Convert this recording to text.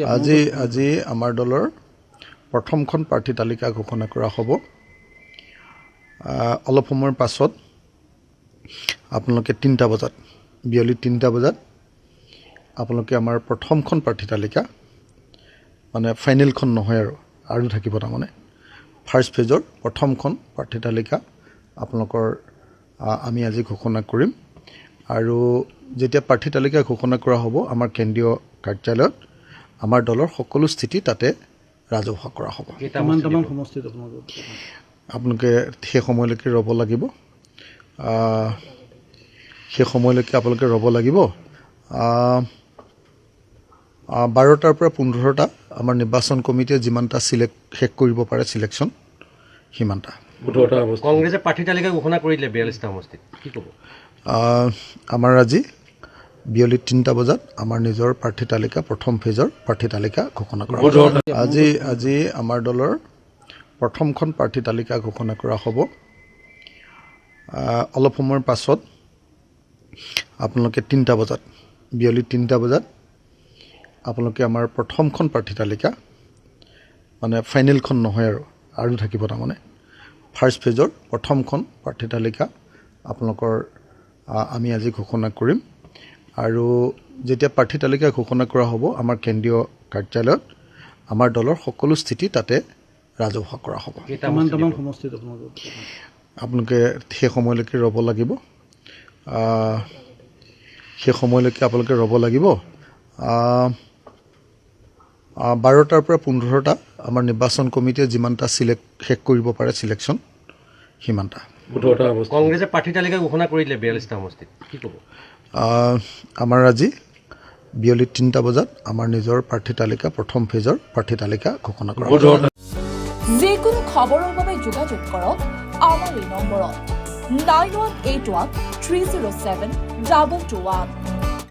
আজি আমাৰ দলৰ প্ৰথমখন প্ৰাৰ্থী তালিকা ঘোষণা কৰা হ'ব। অলপ সময়ৰ পাছত আপোনালোকে 3টা বজাত বিয়লি 3টা বজাত আপোনালোকে আমাৰ প্ৰথমখন প্ৰাৰ্থী তালিকা মানে ফাইনেলখন নহয় আৰু থাকিব তাৰমানে ফাৰ্ষ্ট ফেজৰ প্ৰথমখন প্ৰাৰ্থী তালিকা আপোনালোকৰ আমি আজি ঘোষণা কৰিম। আৰু যেতিয়া প্ৰাৰ্থী তালিকা ঘোষণা কৰা হ'ব আমাৰ কেন্দ্ৰীয় কাৰ্যালয়ত আমাৰ দলৰ সকলো স্থিতি তাতে ৰাজহুৱা কৰা হ'ব। আপোনালোকে সেই সময়লৈকে ৰ'ব লাগিব। আপোনালোকে ৰ'ব লাগিব। 12টাৰ পৰা 15টা আমাৰ নিৰ্বাচন কমিটিয়ে যিমানটা শেষ কৰিব পাৰে চিলেকশ্যন সিমানটা। কংগ্ৰেছে প্ৰাৰ্থী তালিকা ঘোষণা কৰিলে 42টা সমষ্টিত কি ক'ব? আমাৰ আজি বিয়লি 3টা বজাত আমাৰ নিজৰ প্ৰাৰ্থী তালিকা প্ৰথম ফেজৰ প্ৰাৰ্থী তালিকা ঘোষণা কৰা হ'ব। আজি আমাৰ দলৰ প্ৰথমখন প্ৰাৰ্থী তালিকা ঘোষণা কৰা হ'ব। অলপ সময়ৰ পাছত আপোনালোকে 3টা বজাত বিয়লি 3টা বজাত আপোনালোকে আমাৰ প্ৰথমখন প্ৰাৰ্থী তালিকা মানে ফাইনেলখন নহয় আৰু থাকিব তাৰমানে ফাৰ্ষ্ট ফেজৰ প্ৰথমখন প্ৰাৰ্থী তালিকা আপোনালোকৰ আমি আজি ঘোষণা কৰিম। আৰু যেতিয়া প্ৰাৰ্থী তালিকা ঘোষণা কৰা হ'ব আমাৰ কেন্দ্ৰীয় কাৰ্যালয়ত আমাৰ দলৰ সকলো স্থিতি তাতে ৰাজহুৱা কৰা হ'ব। আপোনালোকে সেই সময়লৈকে ৰ'ব লাগিব। আপোনালোকে ৰ'ব লাগিব। 12টাৰ পৰা 15টা আমাৰ নিৰ্বাচন কমিটিয়ে যিমানটা শেষ কৰিব পাৰে চিলেকশ্যন সিমানটা। কংগ্ৰেছে প্ৰাৰ্থী তালিকা ঘোষণা কৰিলে 42টা সমষ্টিত কি ক'ব? আমাৰ আজি বিয়লি 3টা বজাত আমাৰ নিজৰ প্ৰাৰ্থী তালিকা প্ৰথম ফেজৰ প্ৰাৰ্থী তালিকা ঘোষণা কৰা হ'ব। যিকোনো খবৰৰ বাবে যোগাযোগ কৰক আমাৰ এই নম্বৰত 9181 307 221।